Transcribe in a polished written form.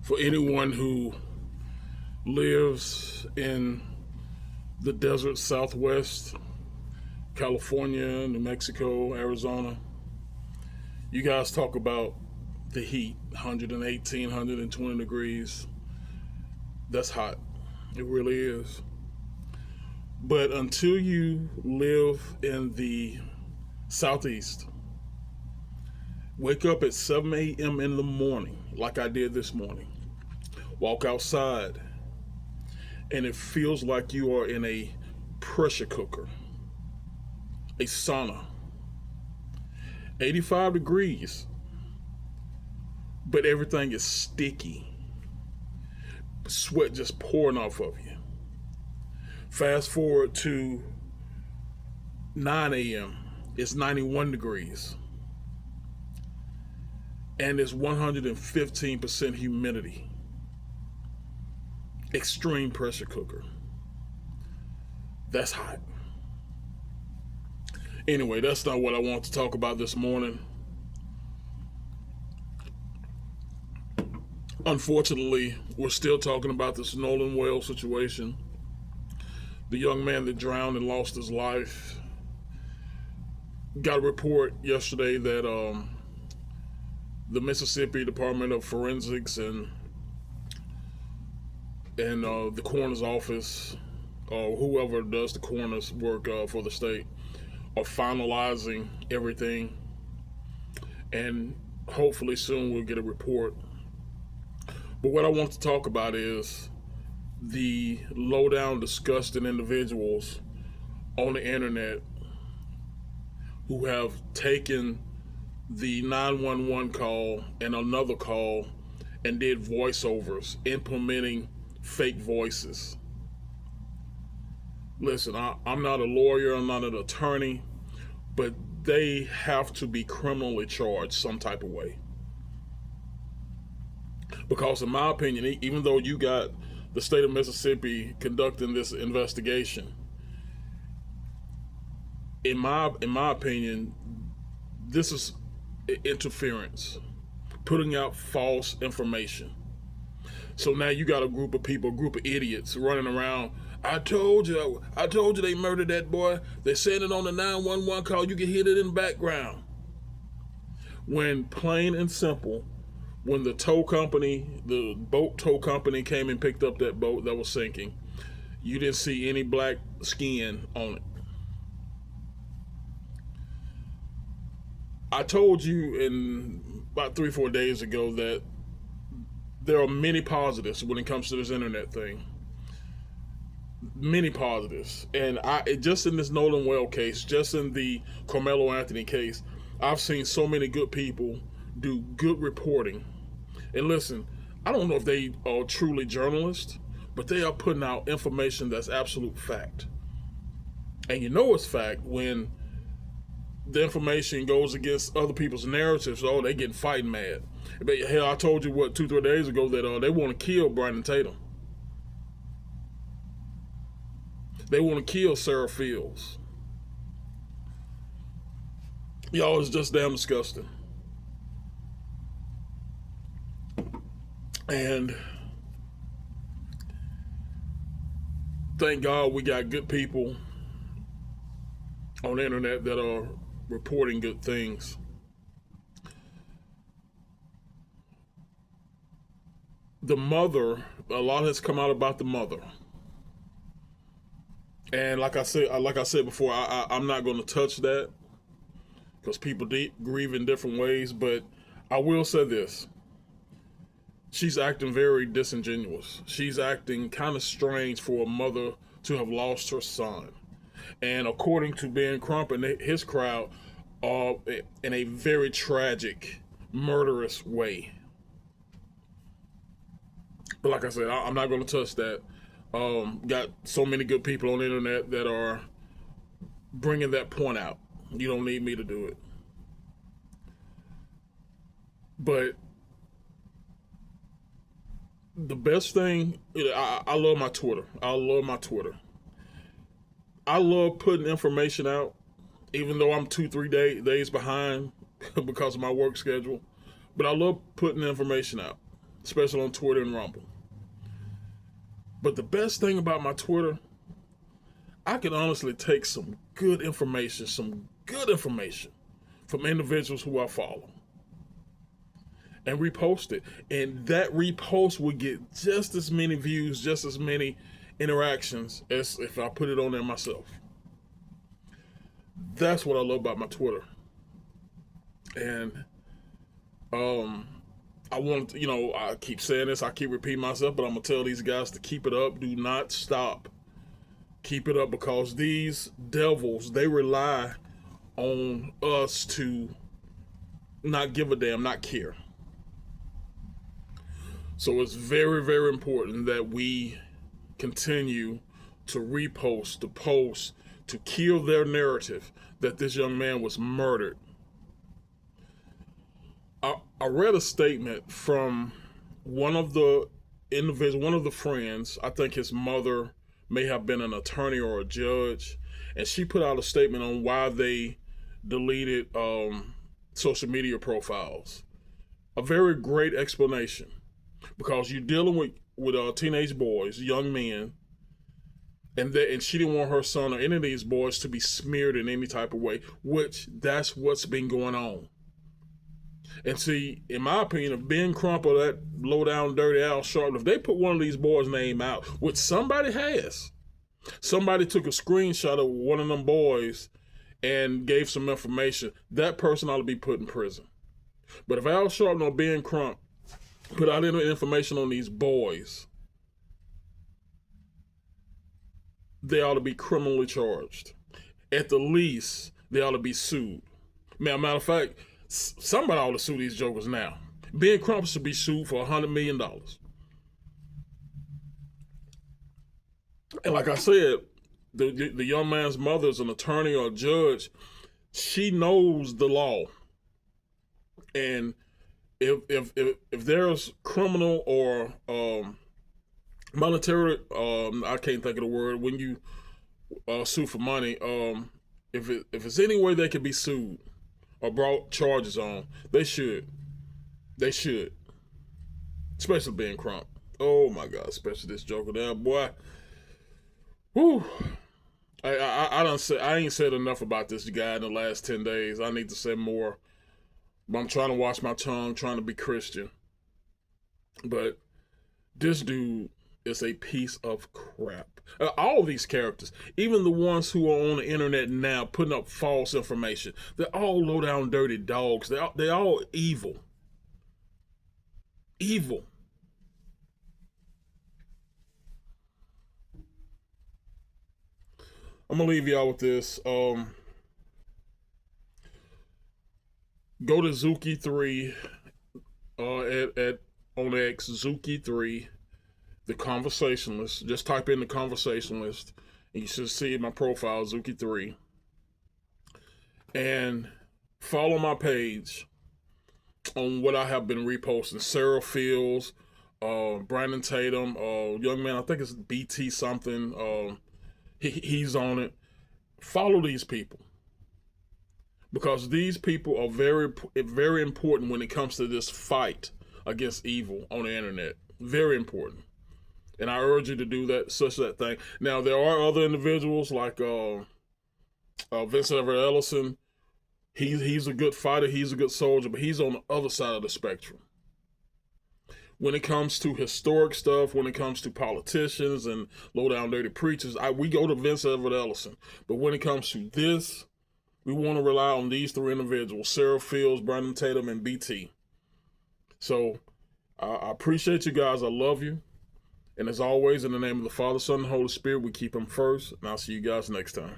For anyone who lives in the desert Southwest, California, New Mexico, Arizona, you guys talk about the heat, 118, 120 degrees. That's hot. It really is. But until you live in the Southeast, wake up at 7 a.m. in the morning, like I did this morning. Walk outside, and it feels like you are in a pressure cooker, a sauna. 85 degrees, but everything is sticky. Sweat just pouring off of you. Fast forward to 9 a.m. It's 91 degrees. And it's 115% humidity. Extreme pressure cooker. That's hot. Anyway, that's not what I want to talk about this morning. Unfortunately, we're still talking about this Nolan Whale situation. The young man that drowned and lost his life. Got a report yesterday that the Mississippi Department of Forensics and the coroner's office, or whoever does the coroner's work for the state, are finalizing everything, and hopefully soon we'll get a report. But what I want to talk about is the low-down, disgusting individuals on the internet who have taken the 911 call and another call and did voiceovers, implementing fake voices. Listen, I'm not a lawyer, I'm not an attorney, but they have to be criminally charged some type of way. Because in my opinion, even though you got the state of Mississippi conducting this investigation, in my opinion, this is interference, putting out false information. So now you got a group of people, a group of idiots running around. I told you they murdered that boy. They said it on the 911 call. You can hear it in the background. When plain and simple, when the boat tow company came and picked up that boat that was sinking, you didn't see any black skin on it. I told you in about 3-4 days ago that there are many positives when it comes to this internet thing. Many positives. And just in this Nolan Whale case, just in the Carmelo Anthony case, I've seen so many good people do good reporting. And listen, I don't know if they are truly journalists, but they are putting out information that's absolute fact. And you know it's fact when the information goes against other people's narratives. Oh, they getting fighting mad. But hell, I told you 2-3 days ago that they want to kill Brandon Tatum. They want to kill Sarah Fields. Y'all is just damn disgusting. And thank God we got good people on the internet that are reporting good things. The mother, a lot has come out about the mother. And like I said before, I'm not going to touch that because people grieve in different ways. But I will say this. She's acting very disingenuous. She's acting kind of strange for a mother to have lost her son. And according to Ben Crump and his crowd, in a very tragic, murderous way. But like I said, I'm not going to touch that. Got so many good people on the internet that are bringing that point out. You don't need me to do it. But the best thing, I love my Twitter. I love putting information out, even though I'm 2-3 days behind because of my work schedule. But I love putting information out. especially on Twitter and Rumble. But the best thing about my Twitter, I can honestly take some good information from individuals who I follow and repost it. And that repost will get just as many views, just as many interactions as if I put it on there myself. That's what I love about my Twitter. And I want to, I keep saying this, I keep repeating myself, but I'm going to tell these guys to keep it up. Do not stop. Keep it up, because these devils, they rely on us to not give a damn, not care. So it's very, very important that we continue to repost, to post, to kill their narrative that this young man was murdered. I read a statement from one of the individuals, one of the friends. I think his mother may have been an attorney or a judge, and she put out a statement on why they deleted social media profiles. A very great explanation, because you're dealing with teenage boys, young men, and she didn't want her son or any of these boys to be smeared in any type of way, which that's what's been going on. And see, in my opinion, if Ben Crump or that low down dirty Al Sharpton, if they put one of these boys' name out, which somebody has, somebody took a screenshot of one of them boys and gave some information, that person ought to be put in prison. But if Al Sharpton or Ben Crump put out any information on these boys, they ought to be criminally charged. At the least, they ought to be sued. Matter of fact, somebody ought to sue these jokers now. Ben Crump should be sued for $100 million. And like I said, the young man's mother is an attorney or a judge. She knows the law. And if there's criminal or monetary, I can't think of the word, when you sue for money, if it's any way they can be sued or brought charges on, they should. They should. Especially Ben Crump. Oh my God, especially this joker there, boy. Whew. I ain't said enough about this guy in the last 10 days. I need to say more. But I'm trying to watch my tongue, trying to be Christian. But this dude is a piece of crap. All these characters, even the ones who are on the internet now putting up false information, they're all low down dirty dogs. They're all evil. Evil. I'm gonna leave y'all with this. Go to Zuki3 at on X, Zuki3, the conversationalist. Just type in the conversationalist, and you should see my profile, Zuki3. And follow my page on what I have been reposting. Sarah Fields, Brandon Tatum, young man, I think it's BT something. He's on it. Follow these people, because these people are very, very important when it comes to this fight against evil on the internet. Very important. And I urge you to do that, such that thing. Now, there are other individuals like Vincent Everett Ellison. He's a good fighter. He's a good soldier, but he's on the other side of the spectrum. When it comes to historic stuff, when it comes to politicians and low down dirty preachers, we go to Vincent Everett Ellison. But when it comes to this, we want to rely on these three individuals: Sarah Fields, Brandon Tatum, and BT. So I appreciate you guys. I love you. And as always, in the name of the Father, Son, and Holy Spirit, we keep them first. And I'll see you guys next time.